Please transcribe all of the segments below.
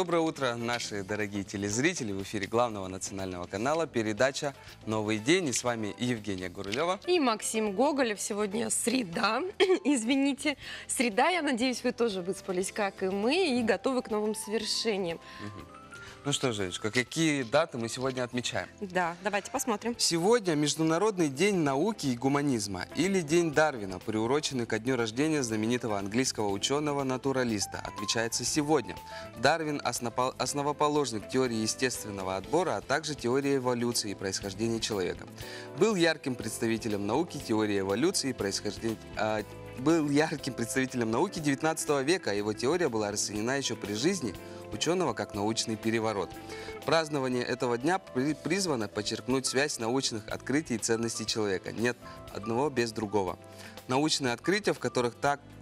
Доброе утро, наши дорогие телезрители. В эфире главного национального канала передача «Новый день». И с вами Евгения Гурулева. И Максим Гоголев. Сегодня среда. Извините. Среда, я надеюсь, вы тоже выспались, как и мы, и готовы к новым свершениям. Ну что, Женечка, какие даты мы сегодня отмечаем? Да, давайте посмотрим. Сегодня Международный день науки и гуманизма, или День Дарвина, приуроченный ко дню рождения знаменитого английского ученого-натуралиста. Отмечается сегодня. Дарвин – основоположник теории естественного отбора, а также теории эволюции и происхождения человека. Был ярким представителем науки теории эволюции и происхождения... Был ярким представителем науки XIX века, а его теория была расценена еще при жизни ученого как научный переворот. Празднование этого дня призвано подчеркнуть связь научных открытий и ценностей человека. Нет одного без другого. Научные открытия, в которых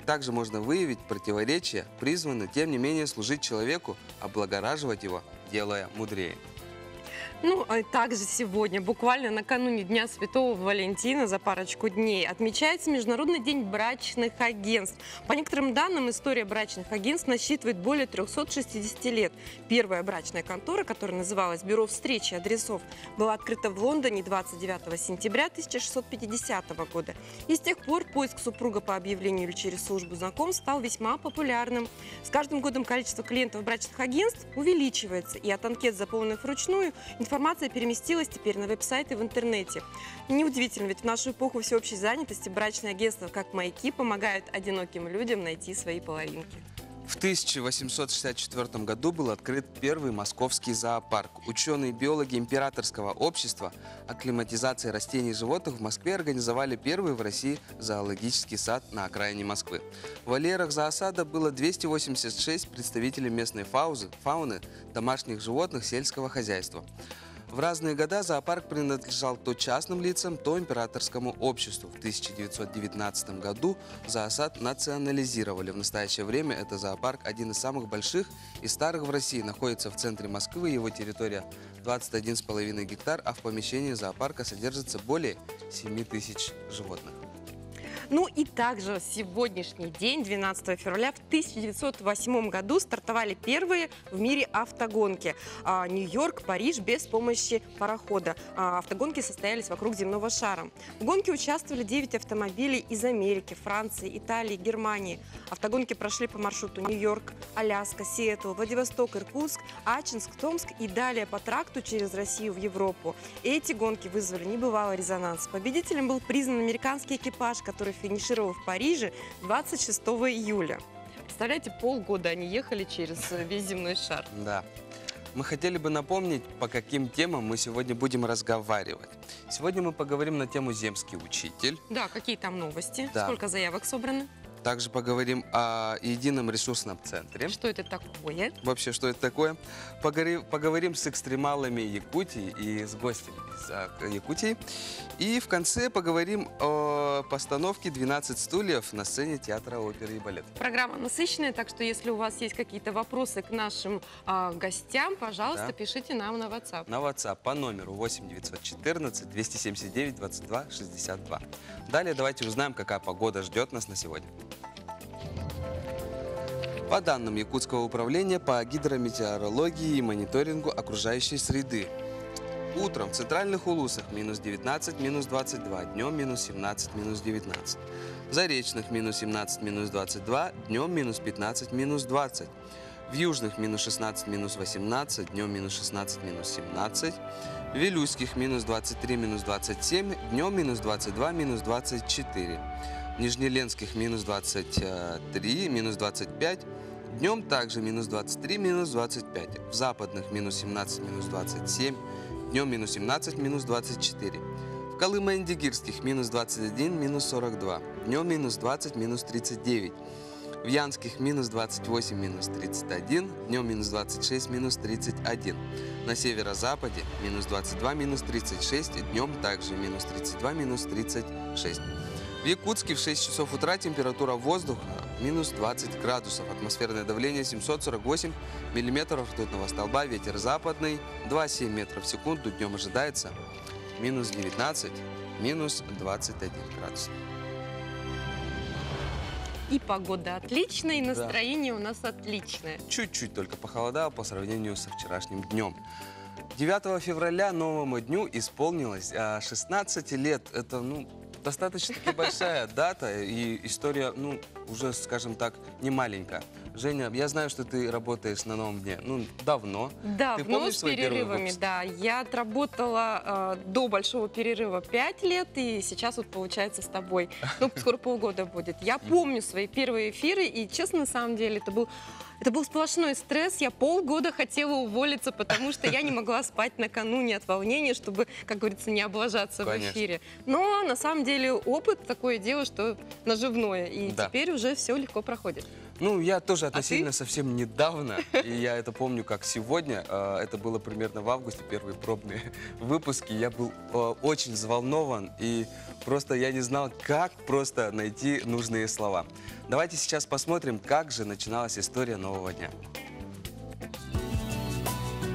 также можно выявить противоречия, призваны, тем не менее, служить человеку, облагораживать его, делая мудрее. Ну, а также сегодня, буквально накануне Дня Святого Валентина, за парочку дней, отмечается Международный день брачных агентств. По некоторым данным, история брачных агентств насчитывает более 360 лет. Первая брачная контора, которая называлась «Бюро встречи адресов», была открыта в Лондоне 29 сентября 1650 года. И с тех пор поиск супруга по объявлению или через службу знакомств стал весьма популярным. С каждым годом количество клиентов брачных агентств увеличивается, и от анкет, заполненных вручную, информация переместилась теперь на веб-сайты в интернете. Неудивительно, ведь в нашу эпоху всеобщей занятости брачные агентства, как маяки, помогают одиноким людям найти свои половинки. В 1864 году был открыт первый московский зоопарк. Ученые-биологи Императорского общества акклиматизации растений и животных в Москве организовали первый в России зоологический сад на окраине Москвы. В вольерах зоосада было 286 представителей местной фауны, домашних животных, сельского хозяйства. В разные года зоопарк принадлежал то частным лицам, то императорскому обществу. В 1919 году зоосад национализировали. В настоящее время это зоопарк один из самых больших и старых в России. Находится в центре Москвы, его территория 21,5 гектар, а в помещении зоопарка содержится более 7 тысяч животных. Ну и также сегодняшний день, 12 февраля, в 1908 году стартовали первые в мире автогонки. Нью-Йорк, Париж без помощи парохода. Автогонки состоялись вокруг земного шара. В гонке участвовали 9 автомобилей из Америки, Франции, Италии, Германии. Автогонки прошли по маршруту Нью-Йорк, Аляска, Сиэтл, Владивосток, Иркутск, Ачинск, Томск и далее по тракту через Россию в Европу. Эти гонки вызвали небывалый резонанс. Победителем был признан американский экипаж, который финишировал в Париже 26 июля. Представляете, полгода они ехали через весь земной шар. Да. Мы хотели бы напомнить, по каким темам мы сегодня будем разговаривать. Сегодня мы поговорим на тему «Земский учитель». Да, какие там новости? Да. Сколько заявок собрано? Также поговорим о едином ресурсном центре. Что это такое? Вообще, что это такое? Поговорим с экстремалами Якутии и с гостями из Якутии. И в конце поговорим о постановке «12 стульев» на сцене театра оперы и балета. Программа насыщенная, так что если у вас есть какие-то вопросы к нашим гостям, пожалуйста, пишите нам на WhatsApp. На WhatsApp по номеру 8 914 279 22 62. Далее давайте узнаем, какая погода ждет нас на сегодня. По данным Якутского управления по гидрометеорологии и мониторингу окружающей среды. Утром в центральных Улусах минус 19, минус 22, днем минус 17, минус 19. В Заречных минус 17, минус 22, днем минус 15, минус 20. В Южных минус 16, минус 18, днем минус 16, минус 17. В Вилюйских минус 23, минус 27, днем минус 22, минус 24. В Нижнеленских минус 23, минус 25, днем также минус 23, минус 25. В Западных минус 17, минус 27, днем минус 17, минус 24. В Колымо-Индигирских минус 21, минус 42, днем минус 20, минус 39. В Янских минус 28, минус 31, днем минус 26, минус 31. На северо-западе минус 22, минус 36, днем также минус 32, минус 36. В Якутске в 6 часов утра температура воздуха минус 20 градусов, атмосферное давление 748 миллиметров ртутного столба, ветер западный 2,7 метров в секунду, днем ожидается минус 19, минус 21 градус. И погода отличная, и настроение у нас отличное. Чуть-чуть только похолодало по сравнению со вчерашним днем. 9 февраля новому дню исполнилось 16 лет. Это, достаточно большая дата, и история, уже, скажем так, не маленькая. Женя, я знаю, что ты работаешь на новом дне, давно. Да, ты но помнишь с свой первый перерывами, выпуск? да. Я отработала до большого перерыва 5 лет, и сейчас вот получается с тобой. Скоро полгода будет. Я помню свои первые эфиры, и честно, на самом деле, это был сплошной стресс. Я полгода хотела уволиться, потому что я не могла спать накануне от волнения, чтобы, как говорится, не облажаться в эфире. Но на самом деле опыт такое дело, что наживное. И теперь уже все легко проходит. Я тоже относительно совсем недавно, и я это помню как сегодня. Это было примерно в августе, первые пробные выпуски. Я был очень взволнован, и просто я не знал, как просто найти нужные слова. Давайте сейчас посмотрим, как же начиналась история нового дня.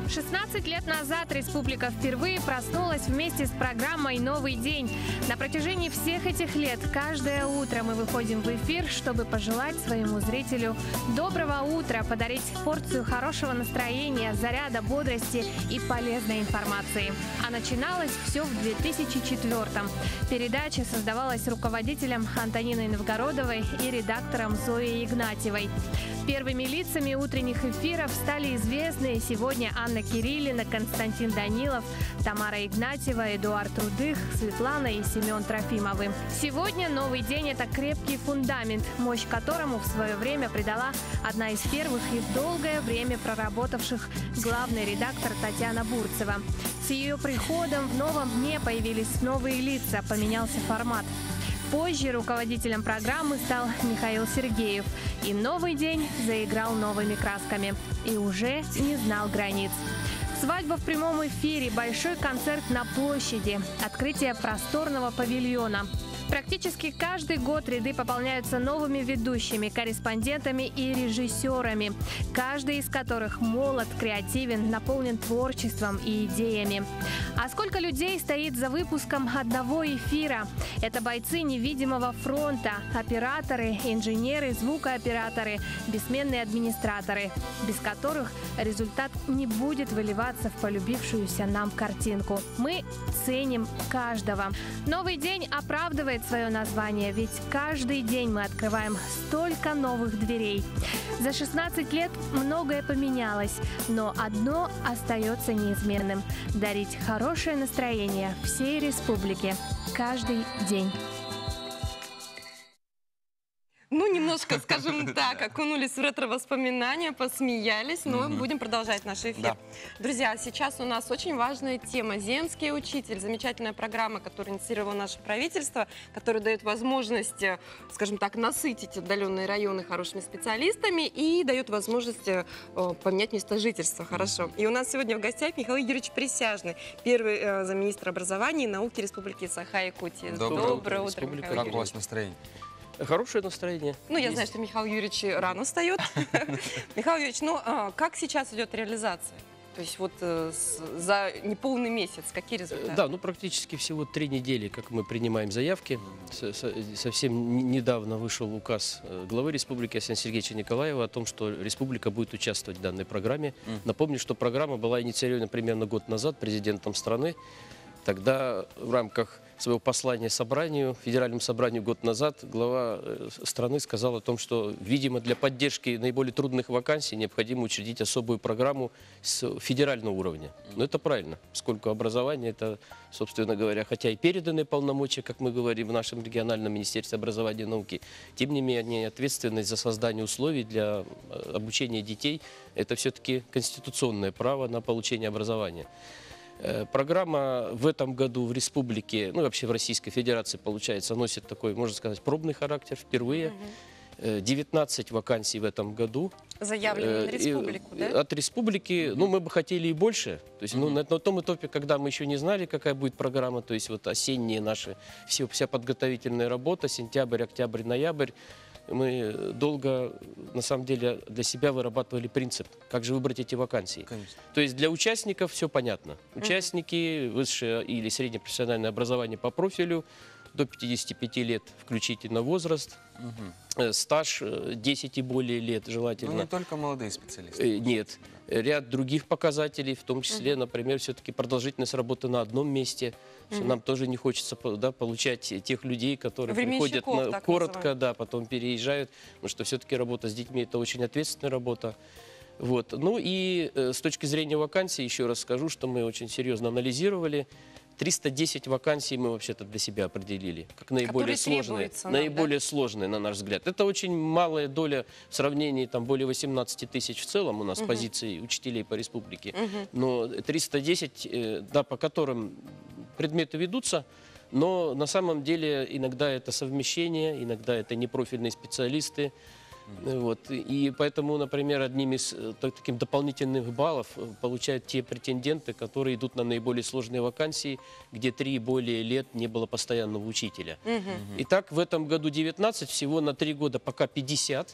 16 лет назад республика впервые проснулась вместе с программой «Новый день». На протяжении всех этих лет каждое утро мы выходим в эфир, чтобы пожелать своему зрителю доброго утра, подарить порцию хорошего настроения, заряда бодрости и полезной информации. А начиналось все в 2004-м. Передача создавалась руководителем Антониной Новгородовой и редактором Зоей Игнатьевой. Первыми лицами утренних эфиров стали известные сегодня Анна Кириллина, Константин Данилов, Тамара Игнатьева, Эдуард Рудых, Светлана и Семен Трофимовы. Сегодня новый день – это крепкий фундамент, мощь которому в свое время придала одна из первых и долгое время проработавших главный редактор Татьяна Бурцева. С ее приходом в новом дне появились новые лица, поменялся формат. Позже руководителем программы стал Михаил Сергеев. И новый день заиграл новыми красками. И уже не знал границ. Свадьба в прямом эфире, большой концерт на площади, открытие просторного павильона. Практически каждый год ряды пополняются новыми ведущими, корреспондентами и режиссерами, каждый из которых молод, креативен, наполнен творчеством и идеями. А сколько людей стоит за выпуском одного эфира? Это бойцы невидимого фронта, операторы, инженеры, звукооператоры, бессменные администраторы, без которых результат не будет выливаться в полюбившуюся нам картинку. Мы ценим каждого. Новый день оправдывает свое название, ведь каждый день мы открываем столько новых дверей. За 16 лет многое поменялось, но одно остается неизменным – дарить хорошее настроение всей республике каждый день. Немножко, скажем так, окунулись в ретро-воспоминания, посмеялись, но будем продолжать наш эфир. Да. Друзья, сейчас у нас очень важная тема. «Земский учитель». Замечательная программа, которую инициировало наше правительство, которая дает возможность, скажем так, насытить отдаленные районы хорошими специалистами и дает возможность поменять место жительства. Хорошо. И у нас сегодня в гостях Михаил Юрьевич Присяжный, первый замминистра образования и науки Республики Саха-Якутия. Доброе утро, Михаил Как у вас настроение? Хорошее настроение. Я знаю, что Михаил Юрьевич рано встает. Михаил Юрьевич, как сейчас идет реализация? То есть за неполный месяц какие результаты? Да, практически всего 3 недели, как мы принимаем заявки. Совсем недавно вышел указ главы республики Арсения Сергеевича Николаева о том, что республика будет участвовать в данной программе. Напомню, что программа была инициирована примерно год назад президентом страны. Тогда в рамках своего послания собранию, федеральному собранию год назад, глава страны сказал о том, что, видимо, для поддержки наиболее трудных вакансий необходимо учредить особую программу с федерального уровня. Но это правильно, поскольку образование – это, собственно говоря, хотя и переданные полномочия, как мы говорим в нашем региональном министерстве образования и науки, тем не менее ответственность за создание условий для обучения детей – это все-таки конституционное право на получение образования. Программа в этом году в республике, вообще в Российской Федерации, получается, носит такой, можно сказать, пробный характер впервые. 19 вакансий в этом году. Заявлены на республику, да? От республики, мы бы хотели и больше. То есть, на том этапе, когда мы еще не знали, какая будет программа, то есть осенние наши, вся подготовительная работа, сентябрь, октябрь, ноябрь, мы долго, на самом деле, для себя вырабатывали принцип, как же выбрать эти вакансии. Конечно. То есть для участников все понятно. Участники, высшее или среднее профессиональное образование по профилю, до 55 лет включительно возраст, стаж 10 и более лет Ну, желательно. не только молодые специалисты. Нет. Ряд других показателей, в том числе, например, все-таки продолжительность работы на одном месте. Что нам тоже не хочется получать тех людей, которые приходят Временщиков, так коротко, называемых. да, потом переезжают, потому что все-таки работа с детьми – это очень ответственная работа. Вот. Ну и с точки зрения вакансий, еще раз скажу, что мы очень серьезно анализировали. 310 вакансий мы вообще-то для себя определили, как наиболее сложные, требуются нам, наиболее сложные, на наш взгляд. Это очень малая доля в сравнении, там более 18 тысяч в целом у нас позиций учителей по республике, но 310, да, по которым предметы ведутся, но на самом деле иногда это совмещение, иногда это непрофильные специалисты. Вот. И поэтому, например, одним из таких дополнительных баллов получают те претенденты, которые идут на наиболее сложные вакансии, где 3 и более лет не было постоянного учителя. Итак, в этом году 19, всего на 3 года пока 50.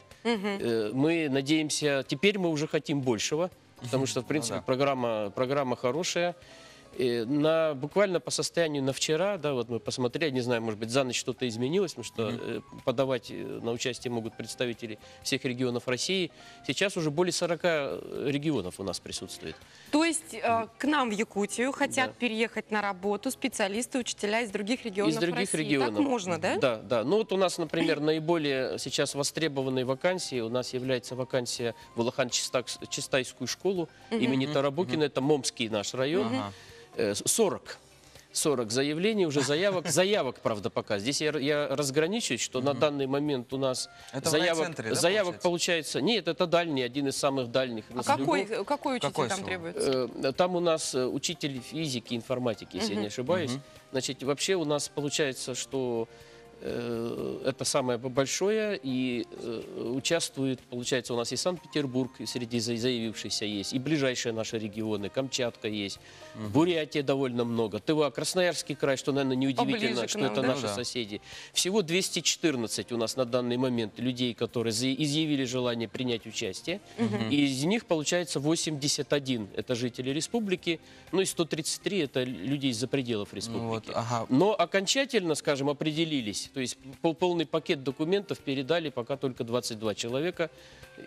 Мы надеемся, теперь мы уже хотим большего, потому что, в принципе, программа хорошая. Буквально по состоянию на вчера, да, вот мы посмотрели, не знаю, может быть, за ночь что-то изменилось, потому что подавать на участие могут представители всех регионов России. Сейчас уже более 40 регионов у нас присутствует. То есть к нам в Якутию хотят переехать на работу специалисты, учителя из других регионов Из других России. регионов. Так можно, да? Да, да. Ну вот у нас, например, наиболее сейчас востребованной вакансией у нас является вакансия в Улахан-Чистайскую школу имени Тарабукина. Это Момский наш район. 40 заявлений, уже заявок, правда, пока. Здесь я разграничиваю, что на данный момент у нас Это в райцентре, да, заявок получается... Нет, это дальний, один из самых дальних. А какой учитель Какой там срок? требуется? Там у нас учитель физики, информатики, если я не ошибаюсь. Значит, вообще у нас получается, что это самое большое, и участвует, получается, у нас и Санкт-Петербург среди заявившихся есть, и ближайшие наши регионы, Камчатка есть, Бурятия довольно много, Тыва, Красноярский край, что, наверное, неудивительно, Поближе к что нам, это да? наши соседи. Всего 214 у нас на данный момент людей, которые изъявили желание принять участие, и из них, получается, 81 это жители республики, ну и 133 это люди из-за пределов республики. Но окончательно, скажем, определились. То есть полный пакет документов передали пока только 22 человека.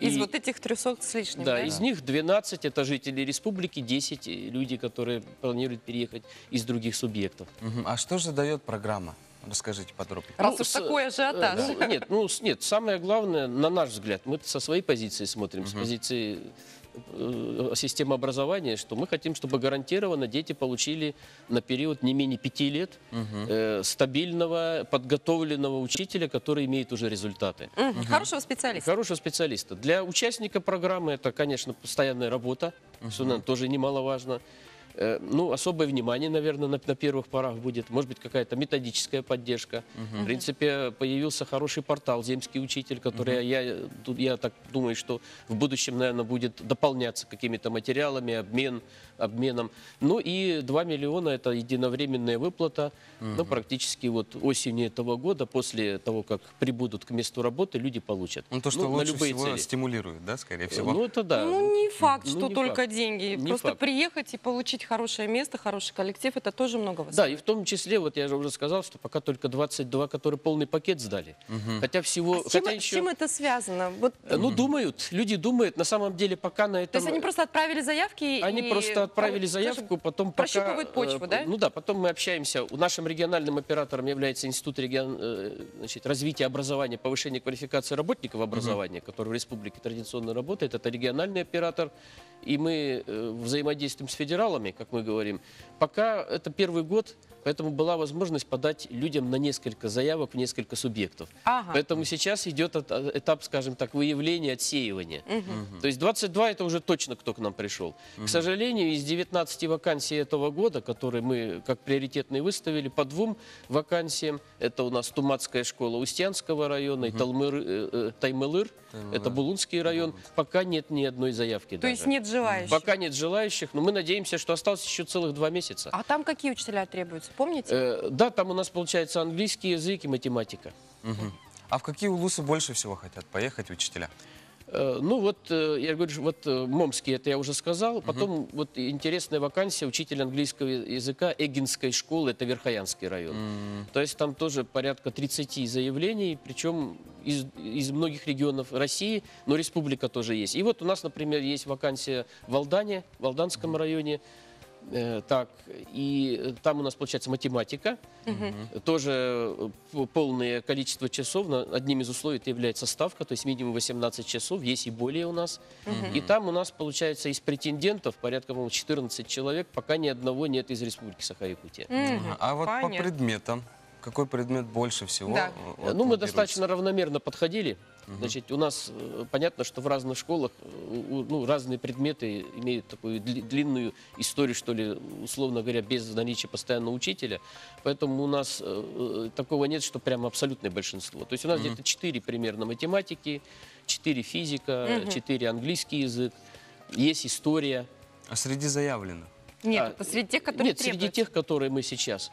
Из вот этих 300 с лишним, да? да? Из них 12 это жители республики, 10 люди, которые планируют переехать из других субъектов. А что же дает программа? Расскажите подробнее. Раз уж такой ажиотаж. Нет, самое главное, на наш взгляд, мы со своей позиции смотрим, с позиции системы образования, что мы хотим, чтобы гарантированно дети получили на период не менее 5 лет стабильного, подготовленного учителя, который имеет уже результаты. Хорошего специалиста. Хорошего специалиста. Для участника программы это, конечно, постоянная работа, что, наверное, тоже немаловажно. Ну, особое внимание, наверное, на первых порах будет. Может быть, какая-то методическая поддержка. В принципе, появился хороший портал «Земский учитель», который, я так думаю, что в будущем, наверное, будет дополняться какими-то материалами, обменом. Ну и 2 миллиона – это единовременная выплата. Ну, практически вот осенью этого года, после того, как прибудут к месту работы, люди получат. Ну, то, что на лучше любые всего цели. стимулирует, да, скорее всего? Ну, это да. Ну, не факт, что не только факт. деньги. Не Просто факт. приехать и получить хорошее место, хороший коллектив, это тоже много Да, и в том числе, вот я же уже сказал, что пока только 22, которые полный пакет сдали. Хотя всего... С чем, хотя с еще, чем это связано? Вот, ну, думают, люди думают, на самом деле пока на этом... то есть они просто отправили заявки Они и... просто отправили тоже заявку, потом прощупывают пока... почву, да? Ну да, потом мы общаемся. Нашим региональным оператором является Институт развития образования, повышения квалификации работников образования, который в республике традиционно работает. Это региональный оператор. И мы взаимодействуем с федералами, как мы говорим. Пока это первый год, поэтому была возможность подать людям на несколько заявок в несколько субъектов. Ага. Поэтому сейчас идет этап, скажем так, выявления, отсеивания. То есть 22 это уже точно кто к нам пришел. К сожалению, из 19 вакансий этого года, которые мы как приоритетные выставили, по 2 вакансиям, это у нас Туматская школа Устьянского района и Таймылыр, это Булунский район, пока нет ни одной заявки. То есть нет желающих. Пока нет желающих, но мы надеемся, что осталось еще целых 2 месяца. А там какие учителя требуются, помните? Да, там у нас получается английский язык и математика. А в какие улусы больше всего хотят поехать учителя? Ну вот, я говорю, вот Момский, это я уже сказал. Потом вот интересная вакансия, учитель английского языка Эгинской школы, это Верхоянский район. То есть там тоже порядка 30 заявлений, причем из многих регионов России, но республика тоже есть. И вот у нас, например, есть вакансия в Алдане, в Алданском районе. Так, и там у нас получается математика, тоже полное количество часов, одним из условий это является ставка, то есть минимум 18 часов, есть и более у нас. И там у нас получается из претендентов порядка, по-моему, 14 человек, пока ни одного нет из Республики Саха-Якутия. А вот по Понятно. предметам, какой предмет больше всего? Да. вот Ну, мы лоббируется? достаточно равномерно подходили. Значит, у нас понятно, что в разных школах ну, разные предметы имеют такую длинную историю, что ли, условно говоря, без наличия постоянного учителя. Поэтому у нас такого нет, что прям абсолютное большинство. То есть у нас где-то 4 примерно математики, 4 физика, 4 английский язык, есть история. А среди заявленных? Нет, это среди тех, которые Нет, среди требуют. тех, которые мы сейчас.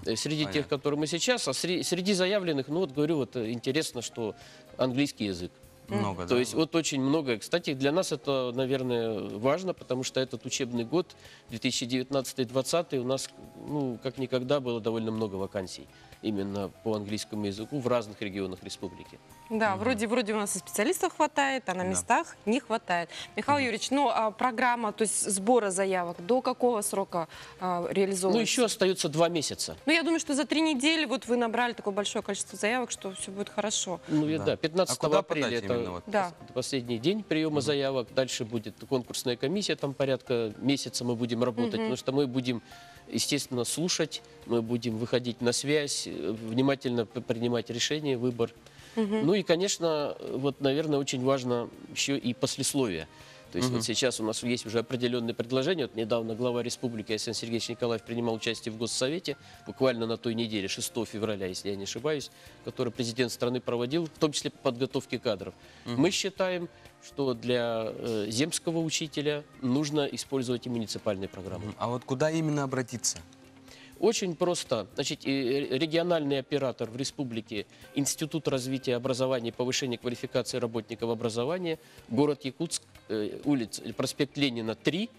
Среди понятно. тех, которые мы сейчас, а среди заявленных, ну вот говорю, вот интересно, что английский язык. Много, да? То есть вот очень много. Кстати, для нас это, наверное, важно, потому что этот учебный год, 2019-2020, у нас, ну, как никогда, было довольно много вакансий именно по английскому языку в разных регионах республики. Да, вроде у нас и специалистов хватает, а на местах не хватает. Михаил Юрьевич, ну а программа, то есть сбора заявок, до какого срока реализовывается? Ну, еще остается 2 месяца. Ну, я думаю, что за 3 недели вот вы набрали такое большое количество заявок, что все будет хорошо. Ну, Да. да, 15 А куда апреля подать это именно вот? Да. последний день приема заявок. Дальше будет конкурсная комиссия, там порядка месяца мы будем работать, потому что мы будем, естественно, слушать, мы будем выходить на связь, внимательно принимать решения, выбор. Ну и, конечно, вот, наверное, очень важно еще и послесловие. То есть вот сейчас у нас есть уже определенные предложения. Вот недавно глава республики Александр Сергеевич Николаев принимал участие в Госсовете, буквально на той неделе, 6 февраля, если я не ошибаюсь, который президент страны проводил, в том числе по подготовке кадров. Мы считаем, что для земского учителя нужно использовать и муниципальные программы. А вот куда именно обратиться? Очень просто. Значит, региональный оператор в республике, Институт развития образования и повышения квалификации работников образования, город Якутск, улица, проспект Ленина, 3,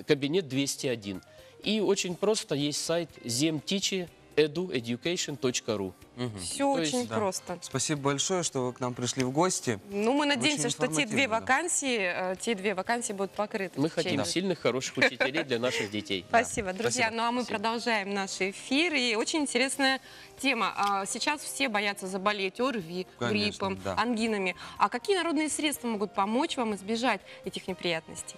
кабинет 201. И очень просто есть сайт zemteachi.edu.education.ru. Все То очень есть, да. просто. Спасибо большое, что вы к нам пришли в гости. Ну, мы надеемся, что те две информативно, вакансии будут покрыты. Мы в хотим течение. сильных, хороших учителей для наших детей. Спасибо, друзья. Спасибо. Ну а мы продолжаем наш эфир. И очень интересная тема. Сейчас все боятся заболеть ОРВИ, Конечно, гриппом, да. ангинами. А какие народные средства могут помочь вам избежать этих неприятностей?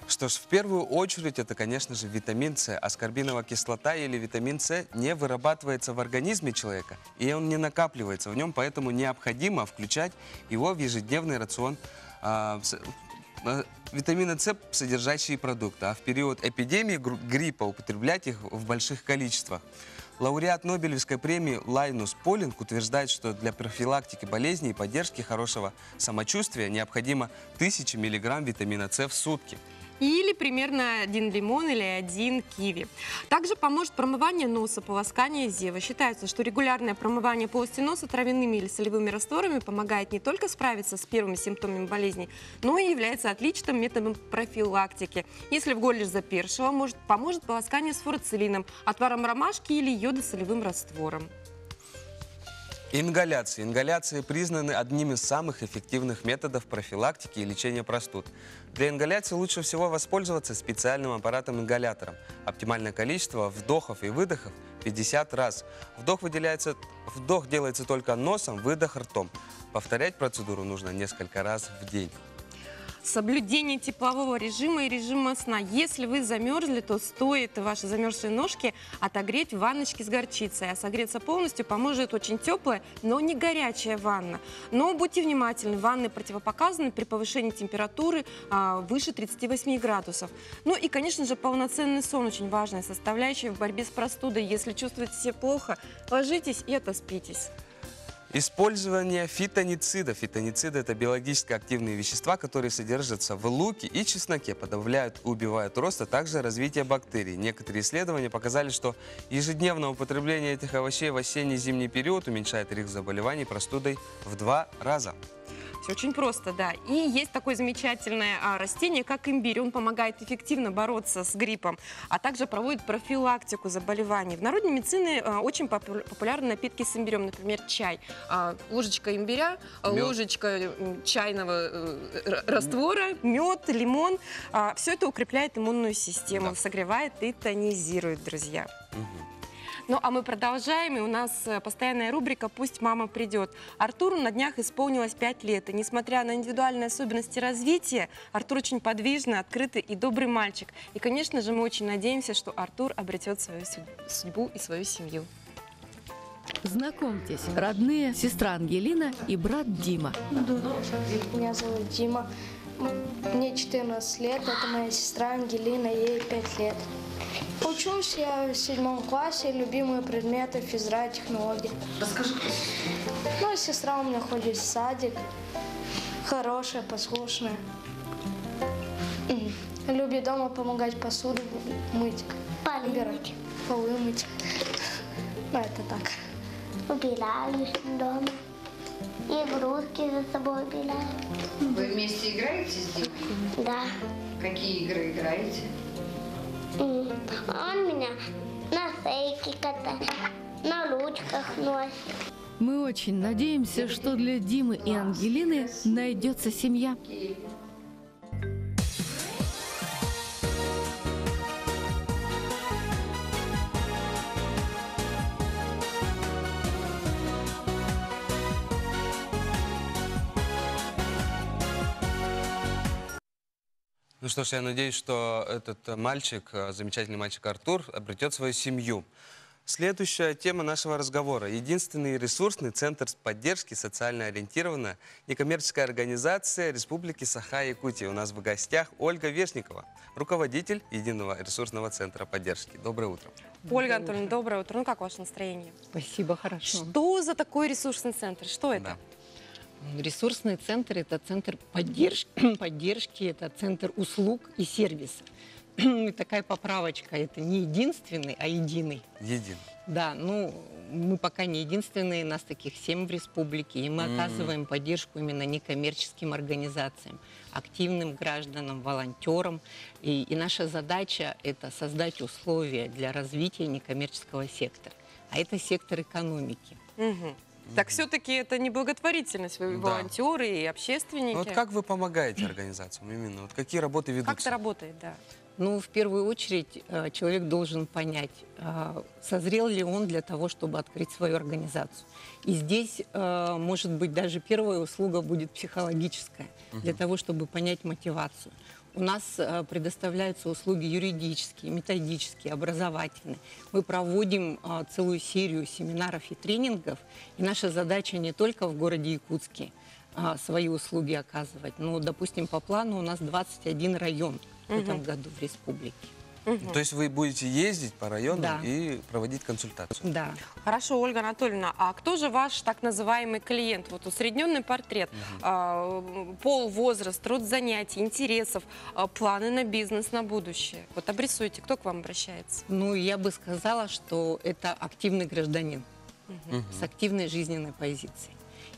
Что ж, в первую очередь, это, конечно же, витамин С. Аскорбиновая кислота или витамин С не вырабатывается в организме человека, и он не накапливается в нем, поэтому необходимо включать его в ежедневный рацион витамина С, содержащие продукты, а в период эпидемии гриппа употреблять их в больших количествах. Лауреат Нобелевской премии Лайнус Полинг утверждает, что для профилактики болезней и поддержки хорошего самочувствия необходимо 1000 мг витамина С в сутки. Или примерно 1 лимон или 1 киви. Также поможет промывание носа, полоскание зева. Считается, что регулярное промывание полости носа травяными или солевыми растворами помогает не только справиться с первыми симптомами болезни, но и является отличным методом профилактики. Если в горле запершило, поможет полоскание с фурацилином, отваром ромашки или йодосолевым раствором. Ингаляции. Ингаляции признаны одним из самых эффективных методов профилактики и лечения простуд. Для ингаляции лучше всего воспользоваться специальным аппаратом-ингалятором. Оптимальное количество вдохов и выдохов 50 раз. Вдох делается только носом, выдох ртом. Повторять процедуру нужно несколько раз в день. Соблюдение теплового режима и режима сна. Если вы замерзли, то стоит ваши замерзшие ножки отогреть в ванночке с горчицей. А согреться полностью поможет очень теплая, но не горячая ванна. Но будьте внимательны, ванны противопоказаны при повышении температуры выше 38 градусов. Ну и, конечно же, полноценный сон очень важная составляющая в борьбе с простудой. Если чувствуете себя плохо, ложитесь и отоспитесь. Использование фитоницидов. Фитонициды – это биологически активные вещества, которые содержатся в луке и чесноке, подавляют и убивают рост, а также развитие бактерий. Некоторые исследования показали, что ежедневное употребление этих овощей в осенне-зимний период уменьшает риск заболеваний простудой в 2 раза. Все очень просто, да. И есть такое замечательное растение, как имбирь. Он помогает эффективно бороться с гриппом, а также проводит профилактику заболеваний. В народной медицине очень популярны напитки с имбирем, например, чай. Ложечка имбиря, Мёд. ложечка чайного раствора, мед, лимон. Все это укрепляет иммунную систему, Да. согревает и тонизирует, друзья. Мгм. Ну, а мы продолжаем, и у нас постоянная рубрика «Пусть мама придет». Артуру на днях исполнилось 5 лет, и несмотря на индивидуальные особенности развития, Артур очень подвижный, открытый и добрый мальчик. И, конечно же, мы очень надеемся, что Артур обретет свою судьбу и свою семью. Знакомьтесь, родные сестра Ангелина и брат Дима. Меня зовут Дима. Мне 14 лет. Это моя сестра Ангелина, ей 5 лет. Учусь я в 7 классе. Любимые предметы физра и технологии. Расскажи. Ну, сестра у меня ходит в садик. Хорошая, послушная. Любит дома помогать посуду мыть. Убирать. Полы мыть. Ну, это так. Убирали дома. Игрушки за собой убирали. Вы вместе играете с Димой? Да. Какие игры играете? Он меня на сейке катает, на ручках носит. Мы очень надеемся, что для Димы и Ангелины найдется семья. Ну что ж, я надеюсь, что этот мальчик, замечательный мальчик Артур, обретет свою семью. Следующая тема нашего разговора. Единственный ресурсный центр поддержки социально ориентированная некоммерческая организация Республики Саха-Якутия. У нас в гостях Ольга Вешникова, руководитель Единого ресурсного центра поддержки. Доброе утро. Ольга Анатольевна, доброе утро. Ну, как ваше настроение? Спасибо, хорошо. Что за такой ресурсный центр? Что это? Да. Ресурсный центр – это центр поддержки, это центр услуг и сервиса. И такая поправочка – это не единственный, а единый. Един. Да, ну, мы пока не единственные, нас таких 7 в республике, и мы оказываем поддержку именно некоммерческим организациям, активным гражданам, волонтерам. И наша задача – это создать условия для развития некоммерческого сектора. А это сектор экономики. Мгм. Так все-таки это не благотворительность, вы Да. волонтеры и общественники. Ну, вот как вы помогаете организациям именно? Вот какие работы ведутся? Как это работает, да? Ну, в первую очередь, человек должен понять, созрел ли он для того, чтобы открыть свою организацию. И здесь, может быть, даже первая услуга будет психологическая, для того, чтобы понять мотивацию. У нас предоставляются услуги юридические, методические, образовательные. Мы проводим целую серию семинаров и тренингов. И наша задача не только в городе Якутске свои услуги оказывать, но, допустим, по плану у нас 21 район в этом году в республике. То есть вы будете ездить по районам Да. и проводить консультацию? Да. Хорошо, Ольга Анатольевна, а кто же ваш так называемый клиент? Вот усредненный портрет, пол, возраст, род занятий, интересов, планы на бизнес, на будущее. Вот обрисуйте, кто к вам обращается? Ну, я бы сказала, что это активный гражданин с активной жизненной позицией.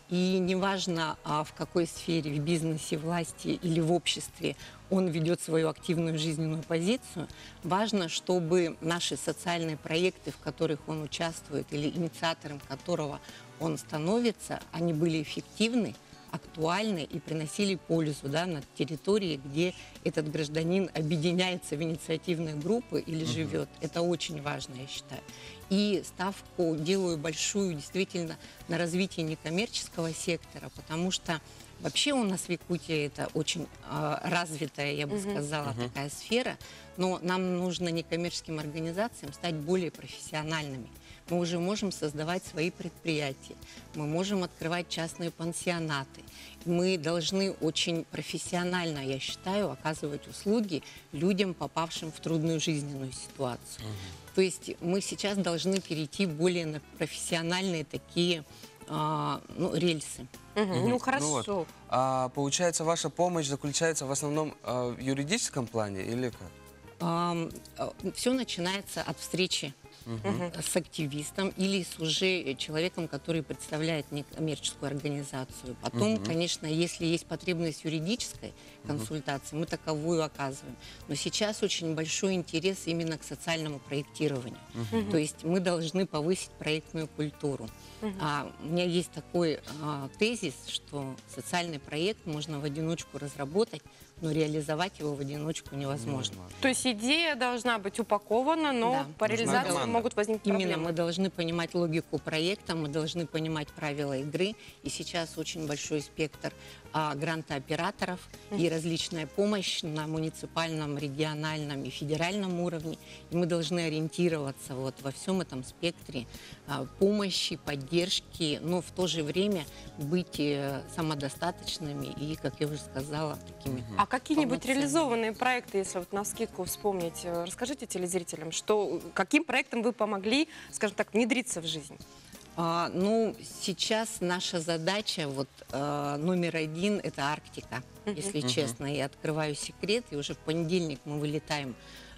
И неважно, в какой сфере, в бизнесе, власти или в обществе он ведет свою активную жизненную позицию, важно, чтобы наши социальные проекты, в которых он участвует, или инициатором которого он становится, они были эффективны, актуальны и приносили пользу, да, на территории, где этот гражданин объединяется в инициативные группы или живет. Это очень важно, я считаю. И ставку делаю большую действительно на развитие некоммерческого сектора, потому что вообще у нас в Якутии это очень развитая, я бы сказала, такая сфера, но нам нужно некоммерческим организациям стать более профессиональными. Мы уже можем создавать свои предприятия, мы можем открывать частные пансионаты. Мы должны очень профессионально, я считаю, оказывать услуги людям, попавшим в трудную жизненную ситуацию. То есть мы сейчас должны перейти более на профессиональные такие рельсы. Ну, хорошо. Ну вот. Получается, ваша помощь заключается в основном в юридическом плане или как? Все начинается от встречи с активистом или с уже человеком, который представляет некоммерческую организацию. Потом, конечно, если есть потребность юридической консультации, мы таковую оказываем. Но сейчас очень большой интерес именно к социальному проектированию. То есть мы должны повысить проектную культуру. У меня есть такой тезис, что социальный проект можно в одиночку разработать, но реализовать его в одиночку невозможно. То есть идея должна быть упакована, но Да. по реализации команда. могут возникнуть Именно проблемы. мы должны понимать логику проекта, мы должны понимать правила игры. И сейчас очень большой спектр грантооператоров и различная помощь на муниципальном, региональном и федеральном уровне. И мы должны ориентироваться вот во всем этом спектре помощи, поддержки, но в то же время быть самодостаточными и, как я уже сказала, такими А какие-нибудь полноценными. реализованные проекты, если вот навскидку вспомнить, расскажите телезрителям, что, каким проектом вы помогли, скажем так, внедриться в жизнь? Ну, сейчас наша задача, вот номер один, это Арктика, если честно. Я открываю секрет, и уже в понедельник мы вылетаем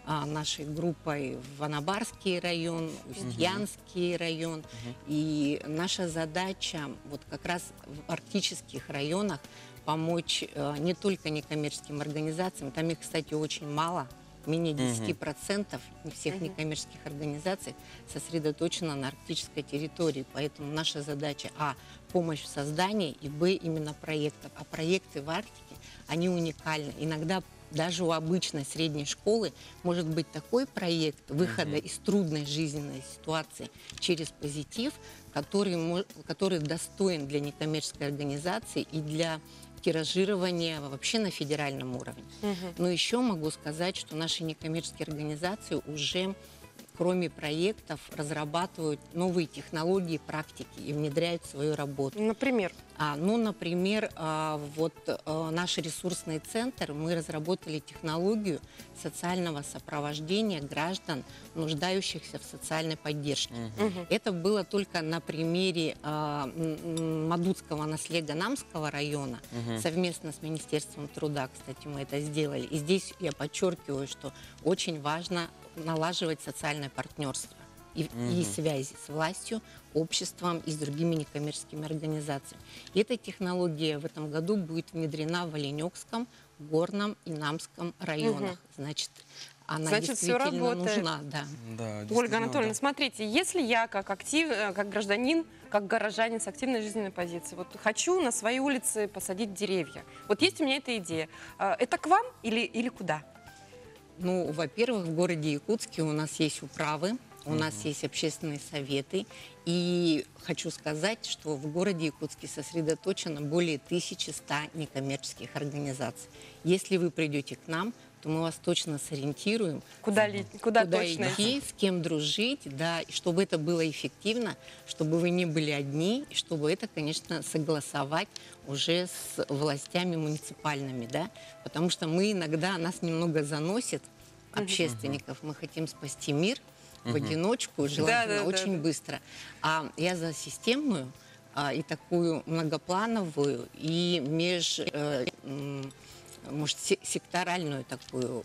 нашей группой в Анабарский район, Устьянский район. И наша задача вот как раз в арктических районах помочь не только некоммерческим организациям, там их, кстати, очень мало, менее 10% всех некоммерческих организаций сосредоточено на арктической территории. Поэтому наша задача помощь в создании, и именно проектов. А проекты в Арктике, они уникальны. Иногда даже у обычной средней школы может быть такой проект выхода из трудной жизненной ситуации через позитив, который достоин для некоммерческой организации и для тиражирования вообще на федеральном уровне. Но еще могу сказать, что наши некоммерческие организации уже, кроме проектов, разрабатывают новые технологии, практики и внедряют в свою работу. Например? Например, наш ресурсный центр, мы разработали технологию социального сопровождения граждан, нуждающихся в социальной поддержке. Это было только на примере Мадутского наследо-Намского района, совместно с Министерством труда, кстати, мы это сделали. И здесь я подчеркиваю, что очень важно налаживать социальное партнерство и связи с властью, обществом и с другими некоммерческими организациями. И эта технология в этом году будет внедрена в Оленёкском, Горном и Намском районах. Значит, она Значит, всё действительно работает. нужна. Да. Да, Ольга Анатольевна, смотрите, если я как гражданин, как горожанин с активной жизненной позицией, вот хочу на своей улице посадить деревья. Вот есть у меня эта идея. Это к вам или куда? Ну, во-первых, в городе Якутске у нас есть управы, у нас есть общественные советы. И хочу сказать, что в городе Якутске сосредоточено более 1100 некоммерческих организаций. Если вы придете к нам, то мы вас точно сориентируем, Куда точно идти, с кем дружить, да, и чтобы это было эффективно, чтобы вы не были одни, и чтобы это, конечно, согласовать уже с властями муниципальными, да, потому что мы иногда, нас немного заносит, общественников, мы хотим спасти мир в одиночку, желательно очень быстро. А я за системную и такую многоплановую, и может, секторальную такую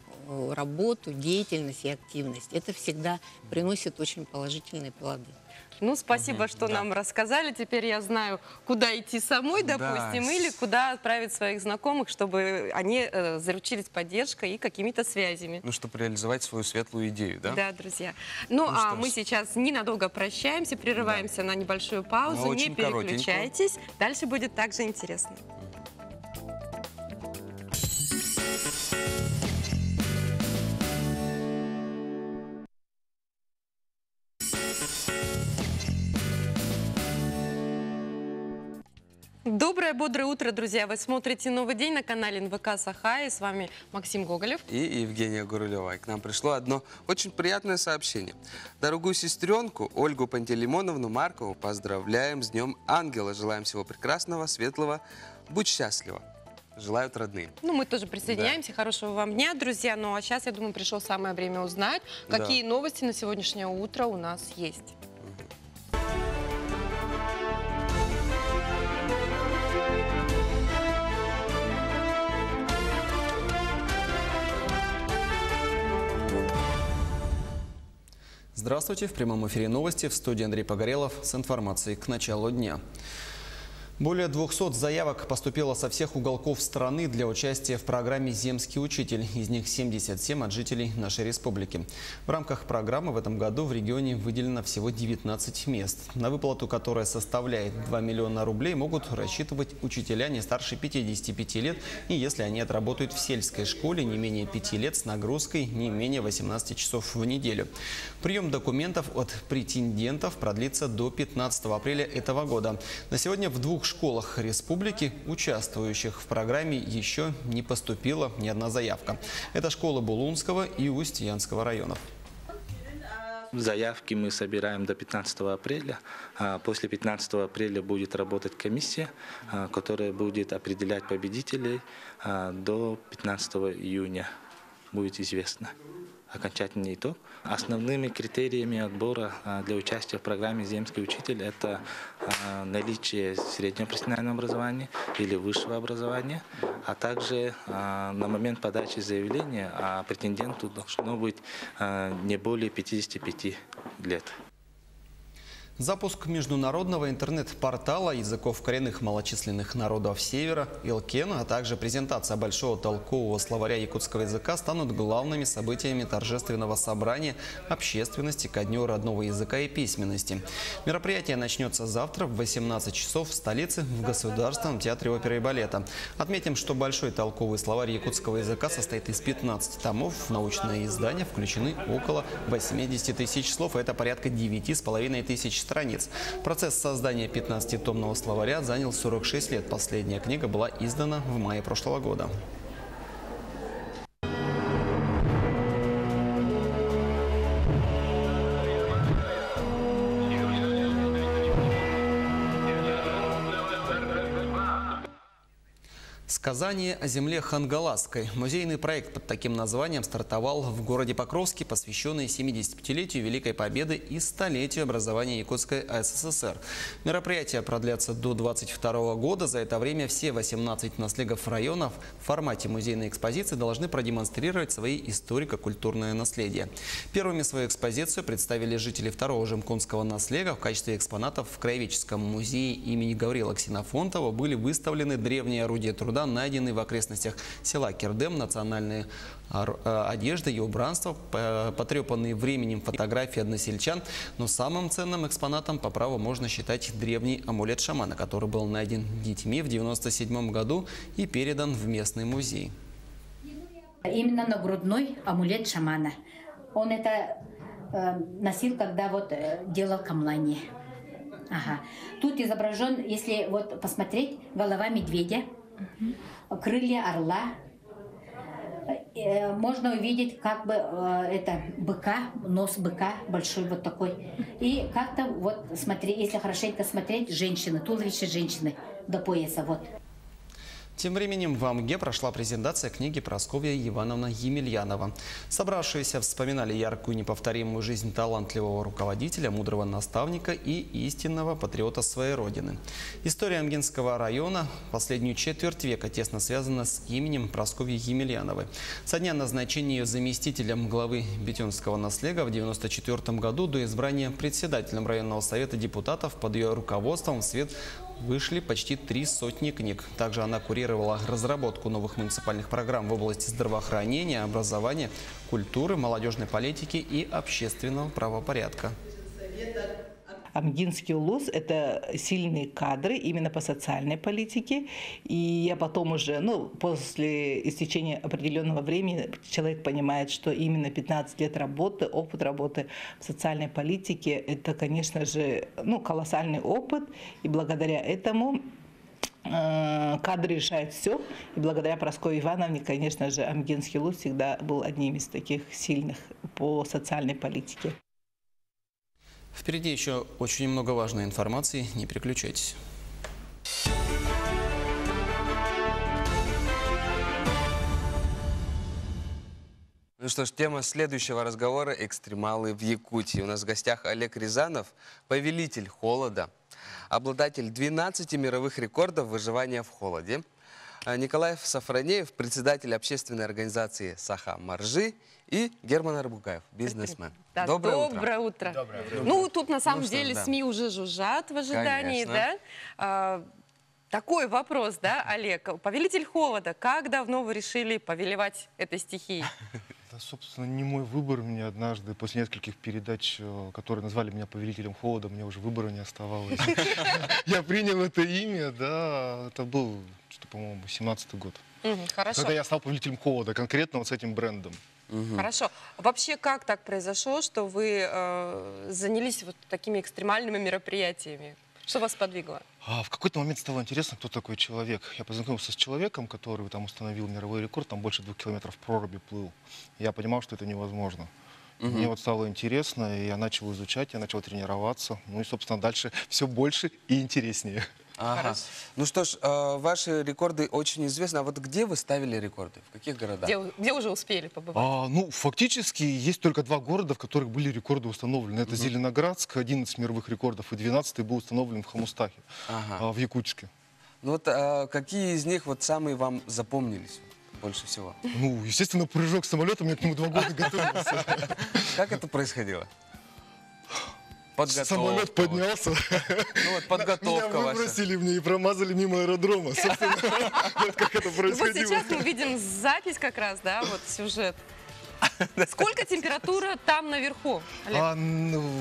работу, деятельность и активность. Это всегда приносит очень положительные плоды. Ну, спасибо, что нам рассказали. Теперь я знаю, куда идти самой, допустим, или куда отправить своих знакомых, чтобы они заручились поддержкой и какими-то связями. Ну, чтобы реализовать свою светлую идею, да? Да, друзья. Ну, а мы сейчас ненадолго прощаемся, прерываемся на небольшую паузу. Но Не очень коротенько. переключайтесь. Дальше будет также интересно. Доброе, бодрое утро, друзья! Вы смотрите «Новый день» на канале НВК Саха. И с вами Максим Гоголев. И Евгения Гурулева. И к нам пришло одно очень приятное сообщение. Дорогую сестренку Ольгу Пантелеймоновну Маркову поздравляем с Днем Ангела. Желаем всего прекрасного, светлого. Будь счастлива. Желают родные. Ну, мы тоже присоединяемся. Хорошего вам дня, друзья. Ну, а сейчас, я думаю, пришло самое время узнать, какие новости на сегодняшнее утро у нас есть. Здравствуйте. В прямом эфире новости. В студии Андрей Погорелов с информацией к началу дня. Более 200 заявок поступило со всех уголков страны для участия в программе «Земский учитель». Из них 77 от жителей нашей республики. В рамках программы в этом году в регионе выделено всего 19 мест. На выплату, которая составляет 2 миллиона рублей, могут рассчитывать учителя не старше 55 лет, и если они отработают в сельской школе не менее 5 лет с нагрузкой не менее 18 часов в неделю. Прием документов от претендентов продлится до 15 апреля этого года. На сегодня в 2 школах республики, участвующих в программе, еще не поступила ни одна заявка. Это школы Булунского и Устьянского районов. Заявки мы собираем до 15 апреля. После 15 апреля будет работать комиссия, которая будет определять победителей. До 15 июня будет известно окончательный итог. Основными критериями отбора для участия в программе «Земский учитель» это наличие среднего профессионального образования или высшего образования, а также на момент подачи заявления претенденту должно быть не более 55 лет. Запуск международного интернет-портала языков коренных малочисленных народов Севера, Илкен, а также презентация большого толкового словаря якутского языка станут главными событиями торжественного собрания общественности ко Дню родного языка и письменности. Мероприятие начнется завтра в 18 часов в столице в Государственном театре оперы и балета. Отметим, что большой толковый словарь якутского языка состоит из 15 томов. В научное издание включены около 80 тысяч слов. Это порядка 9,5 тысяч страниц. Процесс создания 15-томного словаря занял 46 лет. Последняя книга была издана в мае прошлого года. Сказание о земле Хангаласской. Музейный проект под таким названием стартовал в городе Покровске, посвященный 75-летию Великой Победы и столетию образования Якутской ССР. Мероприятие продлятся до 2022 года. За это время все 18 наследников районов в формате музейной экспозиции должны продемонстрировать свои историко-культурное наследие. Первыми свою экспозицию представили жители второго Жемкунского наследия. В качестве экспонатов в Краеведческом музее имени Гаврила Ксенофонтова были выставлены древние орудия труда, найденные в окрестностях села Кирдем, национальные одежды и убранство, потрепанные временем фотографии односельчан. Но самым ценным экспонатом по праву можно считать древний амулет шамана, который был найден детьми в 1997 году и передан в местный музей. Именно нагрудной амулет шамана. Он это носил, когда делал камлание. Ага. Тут изображен, если посмотреть, голова медведя, крылья орла. Можно увидеть это быка, нос быка большой такой. И как-то смотреть, если хорошенько смотреть, женщины, туловище женщины до пояса Тем временем в Амге прошла презентация книги Прасковья Ивановна Емельянова. Собравшиеся вспоминали яркую неповторимую жизнь талантливого руководителя, мудрого наставника и истинного патриота своей родины. История Амгинского района последнюю четверть века тесно связана с именем Прасковьи Емельяновой. Со дня назначения ее заместителем главы Бетенского наследия в 1994 году до избрания председателем районного совета депутатов под ее руководством в свет вышли почти 300 книг. Также она курировала разработку новых муниципальных программ в области здравоохранения, образования, культуры, молодежной политики и общественного правопорядка. Амгинский улус – это сильные кадры именно по социальной политике. И я потом уже, после истечения определенного времени, человек понимает, что именно 15 лет работы, опыт работы в социальной политике – это, конечно же, колоссальный опыт. И благодаря этому кадры решают все. И благодаря Прасковье Ивановне, конечно же, Амгинский улус всегда был одним из таких сильных по социальной политике. Впереди еще очень много важной информации. Не переключайтесь. Ну что ж, тема следующего разговора – экстремалы в Якутии. У нас в гостях Олег Рязанов, повелитель холода, обладатель 12 мировых рекордов выживания в холоде, Николай Сафронеев, председатель общественной организации «Саха Маржи», И Герман Арбукаев, бизнесмен. Да, доброе утро. Ну, тут на самом деле СМИ уже жужжат в ожидании, да? Такой вопрос, да, Олег? Повелитель холода, как давно вы решили повелевать этой стихией? Это, собственно, не мой выбор. Мне однажды, после нескольких передач, которые назвали меня повелителем холода, мне уже выбора не оставалось. Я принял это имя, да, это был, по-моему, 17-й год. Хорошо. Когда я стал повелителем холода, конкретно вот с этим брендом. Хорошо. Вообще, как так произошло, что вы занялись вот такими экстремальными мероприятиями? Что вас подвигло? В какой-то момент стало интересно, кто такой человек. Я познакомился с человеком, который там установил мировой рекорд, там больше 2 километров в проруби плыл. Я понимал, что это невозможно. Мне вот стало интересно, и я начал изучать, я начал тренироваться. Ну и, собственно, дальше все больше и интереснее. Ага. Ну что ж, ваши рекорды очень известны. А вот где вы ставили рекорды? В каких городах? Где уже успели побывать? Ну, фактически, есть только 2 города, в которых были рекорды установлены. Это Зеленоградск, 11 мировых рекордов, и 12-й был установлен в Хамустахе, в Якутске. Ну вот какие из них вот самые вам запомнились больше всего? Ну, естественно, прыжок с самолетом, я к нему 2 года готовился. Как это происходило? Самолет поднялся. Ну вот подготовка Меня выбросили мне и промазали мимо аэродрома. Собственно, вот как это происходило. Вот сейчас мы видим запись как раз, да, вот сюжет. Сколько температура там наверху, Олег?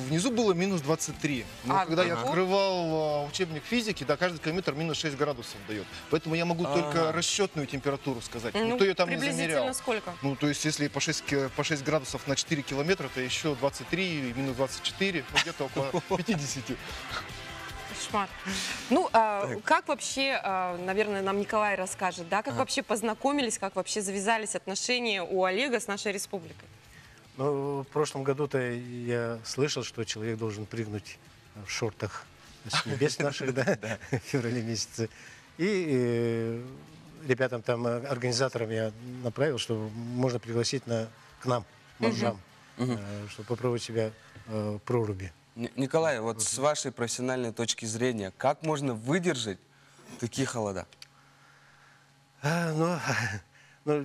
Внизу было минус 23. Но когда я открывал учебник физики, да, каждый километр минус 6 градусов дает. Поэтому я могу только расчетную температуру сказать. Никто ее там не замерял. Приблизительно сколько? Ну, то есть, если по 6 градусов на 4 километра, то еще 23, минус 24, ну, где-то около 50. Кошмар. Ну, как вообще, наверное, нам Николай расскажет, да, как вообще познакомились, как вообще завязались отношения у Олега с нашей республикой? Ну, в прошлом году-то я слышал, что человек должен прыгнуть в шортах с небес наших, да, в феврале месяце. И ребятам там, организаторам я направил, что можно пригласить к нам, моржам, чтобы попробовать себя в проруби. Николай, вот с вашей профессиональной точки зрения, как можно выдержать такие холода? Ну,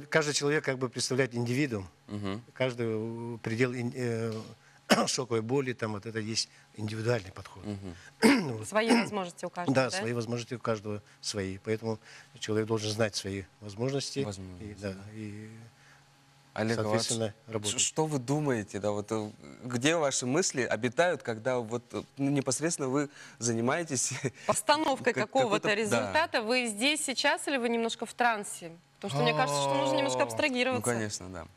каждый человек как бы представляет индивидуум. Каждый предел шоковой боли, там вот это есть индивидуальный подход. Свои возможности у каждого, да? Да, свои возможности у каждого свои. Поэтому человек должен знать свои возможности. Олег, соответственно, работать. Что вы думаете, да, вот, где ваши мысли обитают, когда вот, непосредственно вы занимаетесь... Постановкой какого-то результата. Вы здесь сейчас или вы немножко в трансе? Потому что мне кажется, что нужно немножко абстрагироваться. Ну, конечно, да.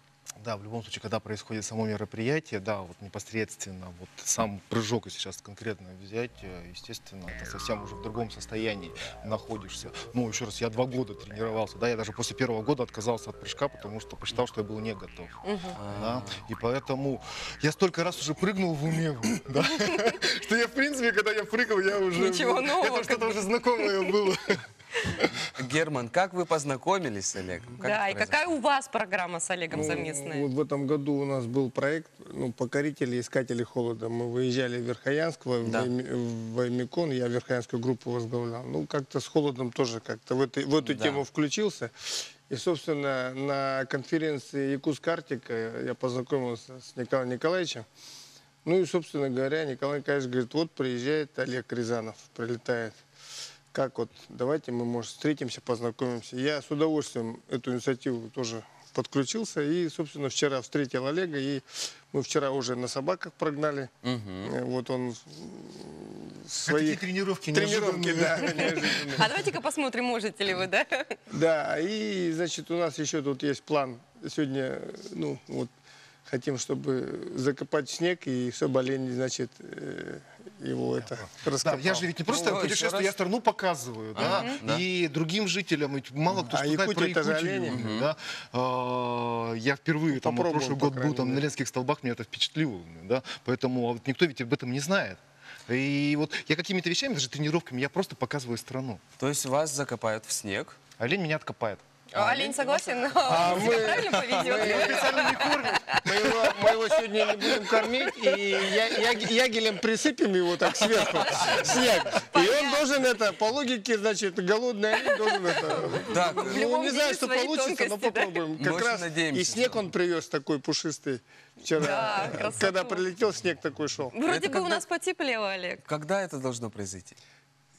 Да, в любом случае, когда происходит само мероприятие, да, вот непосредственно, вот сам прыжок, если сейчас конкретно взять, естественно, ты совсем уже в другом состоянии находишься. Ну, еще раз, я 2 года тренировался, да, я даже после 1-го года отказался от прыжка, потому что посчитал, что я был не готов. Да, и поэтому я столько раз уже прыгнул в уме, да, что я, в принципе, когда я прыгал, я уже... Ничего нового. Это что-то уже знакомое было. Герман, как вы познакомились с Олегом? Да, и какая у вас программа с Олегом совместная? Вот в этом году у нас был проект «Покорители, искатели холода». Мы выезжали в Верхоянск, в Ваймикон, я верхоянскую группу возглавлял. Ну, как-то с холодом тоже как-то в эту тему включился. И, собственно, на конференции «Якутск-Арктика» я познакомился с Николаем Николаевичем. Ну и, собственно говоря, Николай Николаевич говорит, вот приезжает Олег Рязанов, прилетает. Как вот, давайте мы, может, встретимся, познакомимся. Я с удовольствием эту инициативу тоже подключился. И, собственно, вчера встретил Олега. И мы вчера уже на собаках прогнали. Вот он свои тренировки, да, неожиданные. А давайте-ка посмотрим, можете ли вы, да? Да, и, значит, у нас еще тут есть план. Сегодня, ну, вот, хотим, чтобы закопать снег, и чтобы олень, значит, его это раскопал. Да, я же ведь не просто путешествую, я страну показываю, да, и другим жителям, ведь мало кто знает про Якутию. Да. Я впервые, там, прошлый год был там на Ленских столбах, меня это впечатлило, да, поэтому вот никто ведь об этом не знает. И вот я какими-то вещами, даже тренировками, я просто показываю страну. То есть вас закопают в снег? Олень меня откопает. Олень согласен? А мы Правильно поведет? специально не кормим. Мы его сегодня не будем кормить, и ягелем присыпем его так сверху, снег. И он должен это, по логике, значит, голодный олень должен это... Так, Ну, не знаю, что получится, но попробуем. Как раз и снег он привез такой пушистый вчера. Когда прилетел, снег такой шел. Вроде бы у нас потеплело, Олег. Когда это должно произойти?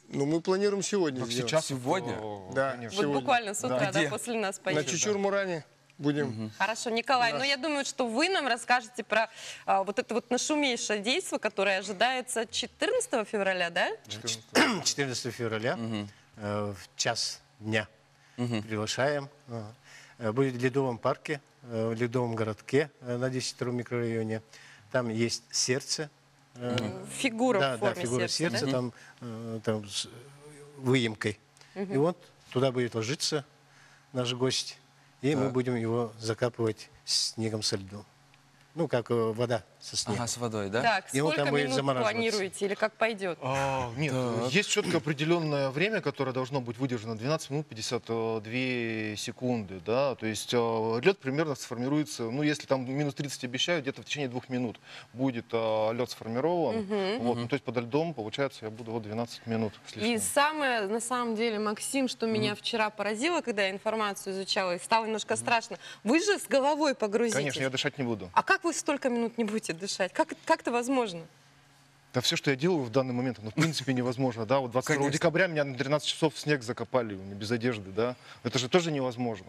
Ну, мы планируем сегодня Как сделать. сейчас? Сегодня? Да, Вот сегодня. буквально с утра, да, Где? после нас На пойдет. Чучур-Муране будем. Хорошо, Николай, но я думаю, что вы нам расскажете про вот это вот нашумейшее действо, которое ожидается 14 февраля, да? 14 февраля в час дня приглашаем. Будет в Ледовом парке, в Ледовом городке на 10-м микрорайоне. Там есть сердце. Фигура Да, в форме фигура сердца, сердца, да? там с выемкой. И вот туда будет ложиться наш гость, и мы будем его закапывать снегом со льдом. Ну, как вода со снегом. Ага, с водой, да? Так, И он сколько там будет минут замораживаться. планируете или как пойдет? Нет, есть четко определенное время, которое должно быть выдержано 12 минут 52 секунды, да, то есть лед примерно сформируется, ну, если там минус 30 обещают, где-то в течение 2 минут будет лед сформирован, вот, ну, то есть подо льдом, получается, я буду вот 12 минут с И лишним. самое, на самом деле, Максим, что меня вчера поразило, когда я информацию изучала, и стало немножко страшно, вы же с головой погрузитесь. Конечно, я дышать не буду. А как вы столько минут не будете дышать? Как это возможно? Да все, что я делаю в данный момент, ну, в принципе, невозможно, да, вот 22 декабря меня на 13 часов в снег закопали, без одежды, да, это же тоже невозможно.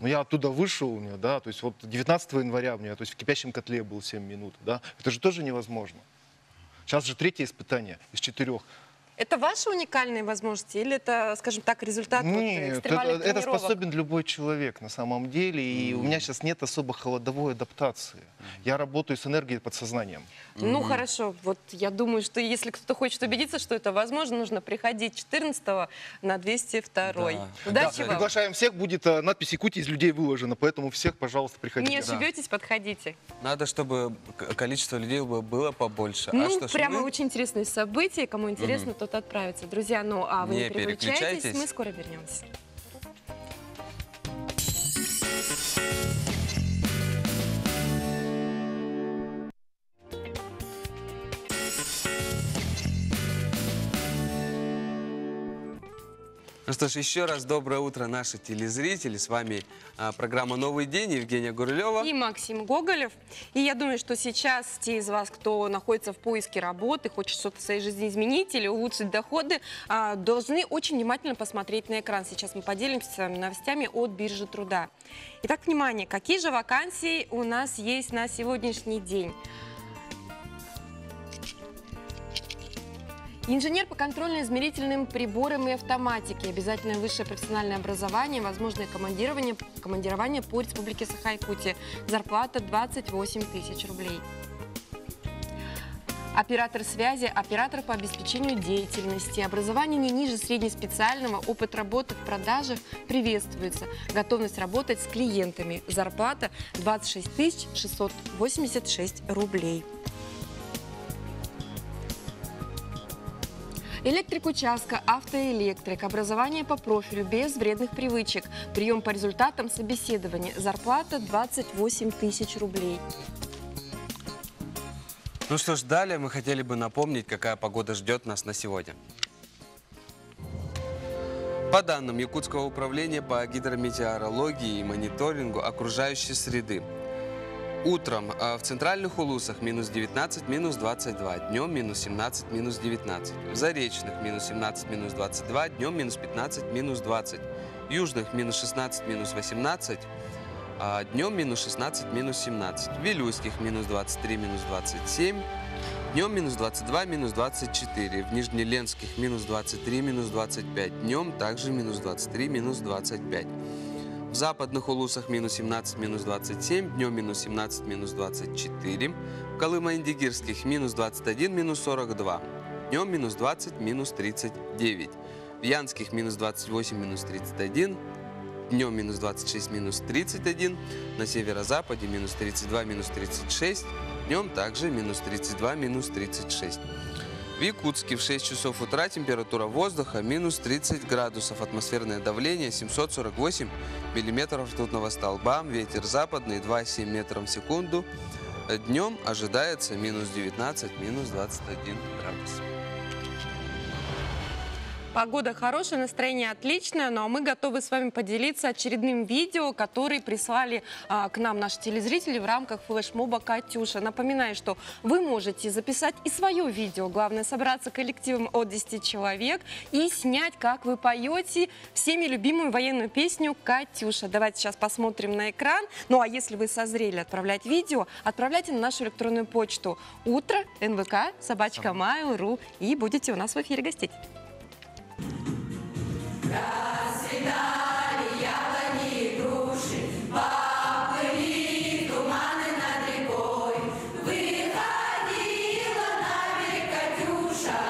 Но я оттуда вышел, у меня, да, то есть вот 19 января у меня, то есть в кипящем котле был 7 минут, да, это же тоже невозможно. Сейчас же 3-е испытание из 4. Это ваши уникальные возможности или это, скажем так, результат вот Нет, экстремальных это тренировок? способен любой человек на самом деле, и у меня сейчас нет особо холодовой адаптации. Я работаю с энергией подсознанием. Ну хорошо, вот я думаю, что если кто-то хочет убедиться, что это возможно, нужно приходить 14 на 202. Да. Удачи вам! Приглашаем всех, будет надпись «Якутия из людей» выложена, поэтому всех, пожалуйста, приходите. Не ошибетесь, подходите. Надо, чтобы количество людей было побольше. Ну, А что ж, прямо мы- очень интересные события. Кому интересно, тот отправится. Друзья, ну а вы не Не переключайтесь, переключайтесь. мы скоро вернемся. Ну что ж, еще раз доброе утро, наши телезрители. С вами программа «Новый день», Евгения Гурилева. И Максим Гоголев. И я думаю, что сейчас те из вас, кто находится в поиске работы, хочет что-то в своей жизни изменить или улучшить доходы, должны очень внимательно посмотреть на экран. Сейчас мы поделимся новостями от биржи труда. Итак, внимание, какие же вакансии у нас есть на сегодняшний день? Инженер по контрольно-измерительным приборам и автоматике, обязательное высшее профессиональное образование, возможное командирование по Республике Саха-Якутия. Зарплата 28 тысяч рублей. Оператор связи, оператор по обеспечению деятельности. Образование не ниже среднеспециального, опыт работы в продажах приветствуется. Готовность работать с клиентами. Зарплата 26 686 рублей. Электрик участка, автоэлектрик, образование по профилю, без вредных привычек, прием по результатам собеседования, зарплата 28 тысяч рублей. Ну что ж, далее мы хотели бы напомнить, какая погода ждет нас на сегодня. По данным Якутского управления по гидрометеорологии и мониторингу окружающей среды, утром в центральных улусах минус 19, минус 22, днем минус 17, минус 19. В заречных минус 17, минус 22, днем минус 15, минус 20. В южных минус 16, минус 18, днем минус 16, минус 17. В Вилюйских минус 23, минус 27, днем минус 22, минус 24. В Нижнеленских минус 23, минус 25, днем также минус 23, минус 25. В западных улусах минус 17, минус 27, днем минус 17, минус 24. В Колымо-Индигирских минус 21, минус 42, днем минус 20, минус 39. В Янских минус 28, минус 31, днем минус 26, минус 31. На северо-западе минус 32, минус 36, днем также минус 32, минус 36. В В Якутске в 6 часов утра температура воздуха минус 30 градусов, атмосферное давление 748 миллиметров ртутного столба, ветер западный 2,7 метров в секунду. Днем ожидается минус 19, минус 21 градус. Погода хорошая, настроение отличное, ну а мы готовы с вами поделиться очередным видео, которые прислали к нам наши телезрители в рамках флешмоба «Катюша». Напоминаю, что вы можете записать и свое видео, главное собраться коллективом от 10 человек и снять, как вы поете всеми любимую военную песню «Катюша». Давайте сейчас посмотрим на экран. Ну а если вы созрели отправлять видео, отправляйте на нашу электронную почту utro@mail.ru и будете у нас в эфире гостить. Расцветали яблони и груши, поплыли туманы над рекой. Выходила на берег Катюша,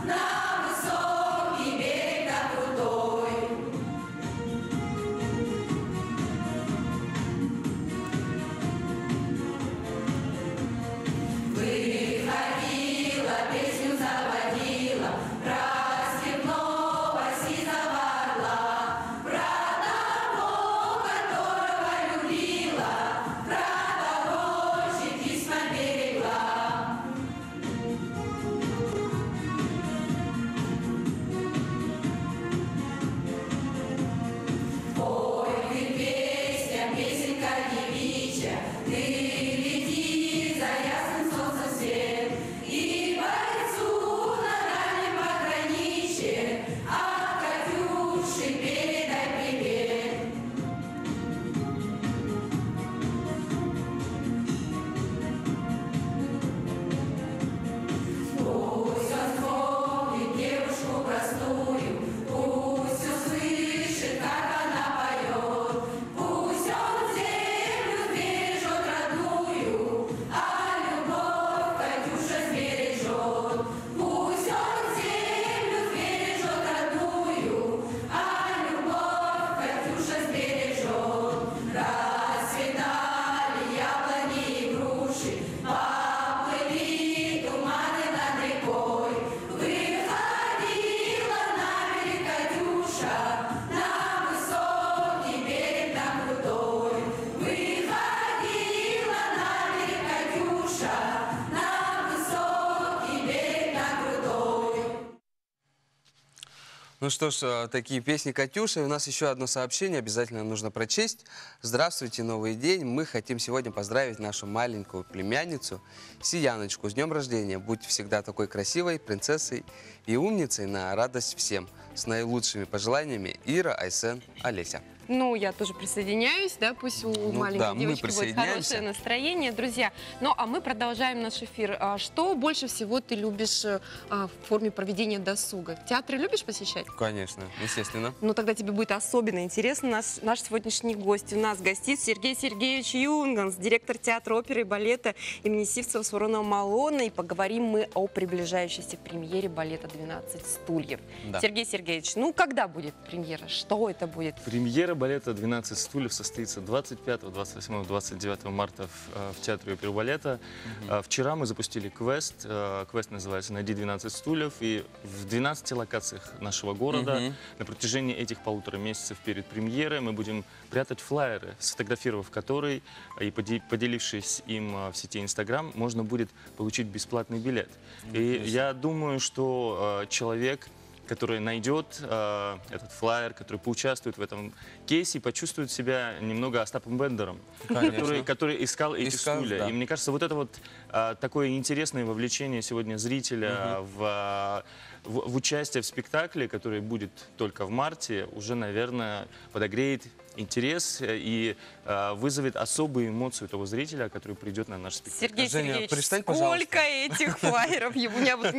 на высокий берег, на крутой. Выходила, песню заводила, про степного сизого орла, про того, которого любила, про того же письма берегла. Ой, ты песня, песенка девичья, ты лети за ясным солнцем свет, и бойцу на дальнем пограничье от Катюши передай привет. Пусть он вспомнит девушку простую, пусть услышит, как она поет, пусть он землю бережет родную, а любовь Катюша сбережет. Пусть он землю бережет родную, а любовь Катюша сбережет. Расцветали яблони и груши, поплыли туманы над рекой. Выходила на берег Катюша, на высокий берег, на крутой. Выходила на берег Катюша, на высокий берег, на крутой. Ну что ж, такие песни Катюши. У нас еще одно сообщение обязательно нужно прочесть. Здравствуйте, новый день. Мы хотим сегодня поздравить нашу маленькую племянницу Сияночку с днем рождения. Будь всегда такой красивой, принцессой и умницей на радость всем. С наилучшими пожеланиями, Ира, Айсен, Олеся. Ну, я тоже присоединяюсь, да, пусть у маленькой да, мы девочки будет присоединяемся. хорошее настроение, друзья. Ну, а мы продолжаем наш эфир. Что больше всего ты любишь в форме проведения досуга? Театры любишь посещать? Конечно, естественно. Ну, тогда тебе будет особенно интересно наш сегодняшний гость. У нас гостит Сергей Сергеевич Юнганс, директор театра оперы и балета имени Сивцева с Воронова-Малона. И поговорим мы о приближающейся премьере балета «12 стульев». Да. Сергей Сергеевич, ну, когда будет премьера? Что это будет? Премьера балета «12 стульев» состоится 25, 28, 29 марта в Театре оперы и балета. Вчера мы запустили квест. Квест называется «Найди 12 стульев». И в 12 локациях нашего города на протяжении этих 1,5 месяцев перед премьерой мы будем прятать флаеры, сфотографировав которые и поделившись им в сети Instagram, можно будет получить бесплатный билет. И я думаю, что человек, который найдет этот флаер, который поучаствует в этом кейсе, почувствует себя немного Остапом Бендером, который искал эти стулья. Да. И мне кажется, вот это вот такое интересное вовлечение сегодня зрителя в участие в спектакле, который будет только в марте, уже, наверное, подогреет интерес и вызовет особые эмоции у того зрителя, который придет на наш спектакль. Сергей Сергеевич, сколько этих флаеров? У меня вот,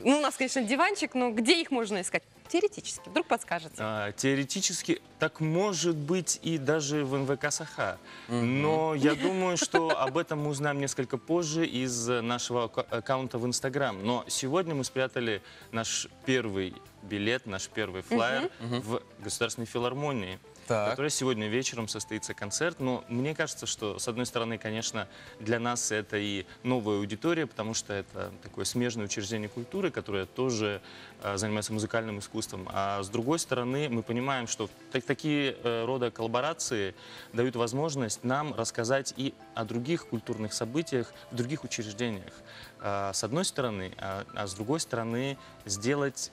ну, у нас, конечно, диванчик, но где их можно искать? Теоретически, вдруг подскажете? Теоретически, так может быть и даже в НВК «Саха». Но я думаю, что об этом мы узнаем несколько позже из нашего аккаунта в Инстаграм. Но сегодня мы спрятали наш первый билет, наш первый флаер в Государственной филармонии. которой сегодня вечером состоится концерт. Но мне кажется, что, с одной стороны, конечно, для нас это и новая аудитория, потому что это такое смежное учреждение культуры, которое тоже занимается музыкальным искусством. А с другой стороны, мы понимаем, что такие рода коллаборации дают возможность нам рассказать и о других культурных событиях в других учреждениях. С одной стороны, а с другой стороны, сделать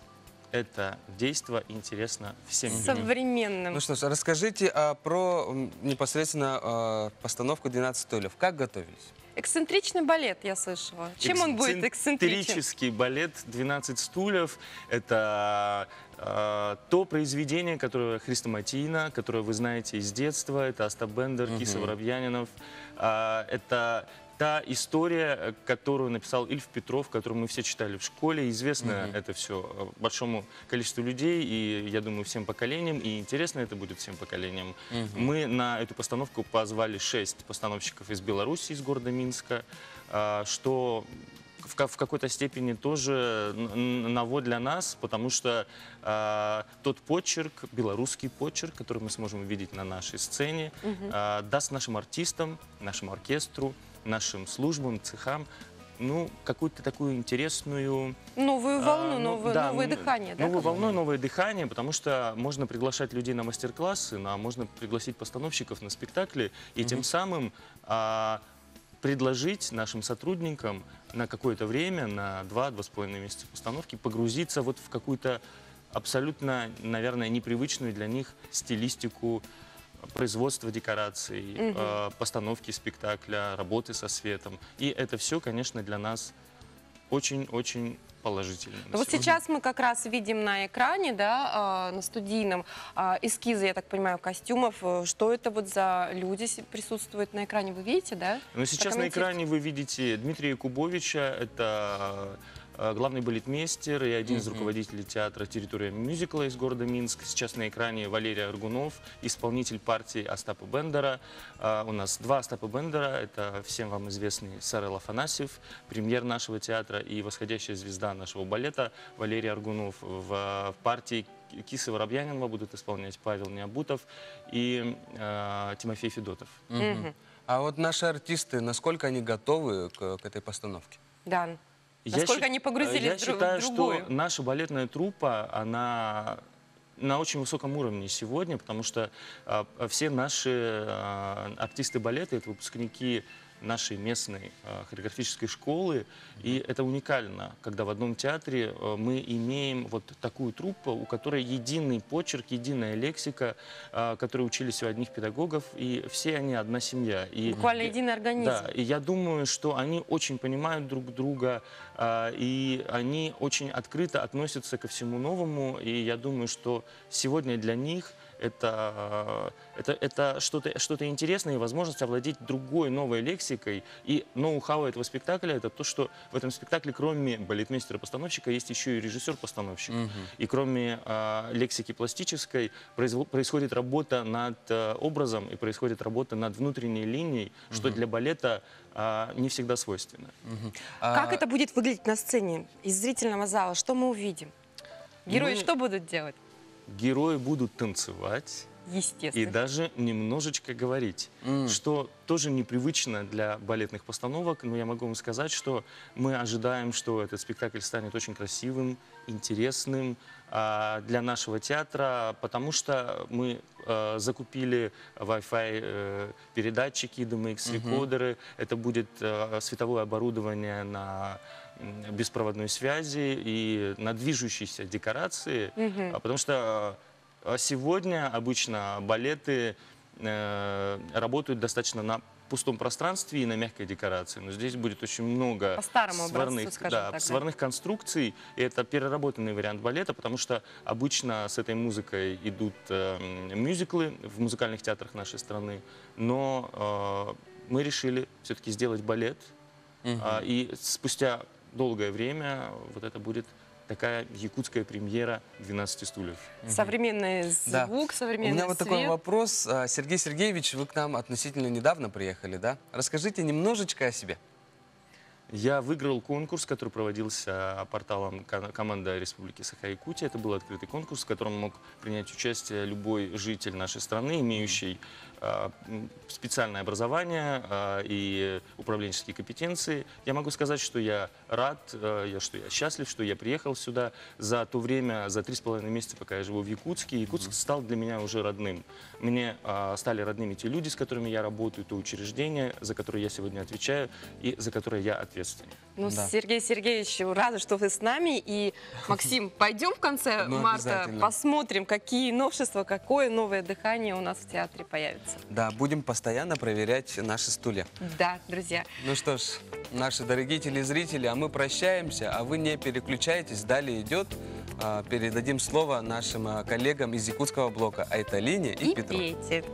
это действо интересно всем людям. Современным. Ну что ж, расскажите про непосредственно постановку «12 стульев». Как готовились? Эксцентричный балет, я слышала. Чем он будет эксцентричен? Эксцентрический балет «12 стульев» — это то произведение, которое хрестоматийно, которое вы знаете из детства. Это Остап Бендер, Киса Воробьянинов. Это та история, которую написал Ильф Петров, которую мы все читали в школе. Известно это все большому количеству людей, и, я думаю, всем поколениям. И интересно это будет всем поколениям. Мы на эту постановку позвали 6 постановщиков из Беларуси, из города Минска, что в какой-то степени тоже ново для нас, потому что тот почерк, белорусский почерк, который мы сможем увидеть на нашей сцене, даст нашим артистам, нашему оркестру, нашим службам, цехам, ну, какую-то такую интересную... Новую волну, новое дыхание. Да, новую волну, новое дыхание, потому что можно приглашать людей на мастер-классы, можно пригласить постановщиков на спектакли, и тем самым предложить нашим сотрудникам на какое-то время, на 2-2,5 месяца постановки, погрузиться вот в какую-то абсолютно, наверное, непривычную для них стилистику производства декораций, постановки спектакля, работы со светом. И это все, конечно, для нас очень-очень положительно. Вот сейчас мы как раз видим на экране, да, на студийном, эскизы, я так понимаю, костюмов. Что это вот за люди присутствуют на экране, вы видите, да? Ну, сейчас на экране вы видите Дмитрия Якубовича, это главный балетмейстер и один из руководителей театра «Территория мюзикла» из города Минск. Сейчас на экране Валерий Аргунов, исполнитель партии Остапа Бендера. У нас 2 Остапа Бендера. Это всем вам известный Сарел Афанасьев, премьер нашего театра, и восходящая звезда нашего балета Валерий Аргунов. В партии Кисы Воробьянинова будут исполнять Павел Необутов и Тимофей Федотов. А вот наши артисты, насколько они готовы к этой постановке? Да. Насколько они погрузились я в считаю, другую? что наша балетная труппа, она на очень высоком уровне сегодня, потому что все наши артисты балета — это выпускники нашей местной хореографической школы, и это уникально, когда в одном театре мы имеем вот такую труппу, у которой единый почерк, единая лексика, которые учились у одних педагогов, и все они одна семья. И, буквально единый организм. Да, и я думаю, что они очень понимают друг друга, и они очень открыто относятся ко всему новому, и я думаю, что сегодня для них это что-то интересное и возможность овладеть другой новой лексикой. И ноу-хау этого спектакля — это то, что в этом спектакле, кроме балетмейстера-постановщика, есть еще и режиссер-постановщик. И кроме лексики пластической происходит работа над образом и происходит работа над внутренней линией, что для балета не всегда свойственно. Как это будет выглядеть на сцене из зрительного зала? Что мы увидим? Герои что будут делать? Герои будут танцевать и даже немножечко говорить, что тоже непривычно для балетных постановок, но я могу вам сказать, что мы ожидаем, что этот спектакль станет очень красивым, интересным для нашего театра, потому что мы закупили Wi-Fi передатчики, DMX-рекордеры, это будет световое оборудование на беспроводной связи и на движущейся декорации, потому что сегодня обычно балеты работают достаточно на пустом пространстве и на мягкой декорации, но здесь будет очень много сварных конструкций, и это переработанный вариант балета, потому что обычно с этой музыкой идут мюзиклы в музыкальных театрах нашей страны, но мы решили все-таки сделать балет, и спустя долгое время вот это будет такая якутская премьера «12 стульев». Современный звук, современный У меня вот свет. такой вопрос. Сергей Сергеевич, вы к нам относительно недавно приехали, да? Расскажите немножечко о себе. Я выиграл конкурс, который проводился порталом «Команда Республики Саха-Якутия». Это был открытый конкурс, в котором мог принять участие любой житель нашей страны, имеющий специальное образование и управленческие компетенции. Я могу сказать, что я рад, что я счастлив, что я приехал сюда за то время, за 3,5 месяца, пока я живу в Якутске. Якутск стал для меня уже родным. Мне стали родными те люди, с которыми я работаю, то учреждение, за которое я сегодня отвечаю и за которое я ответственен. Ну, Да. Сергей Сергеевич, рада, что вы с нами. И, Максим, пойдем в конце марта, посмотрим, какие новшества, какое новое дыхание у нас в театре появится. Да, будем постоянно проверять наши стулья. Да, друзья. Ну что ж, наши дорогие телезрители, а мы прощаемся, а вы не переключайтесь, далее идет. Передадим слово нашим коллегам из якутского блока Айталине и Петру. Пейте.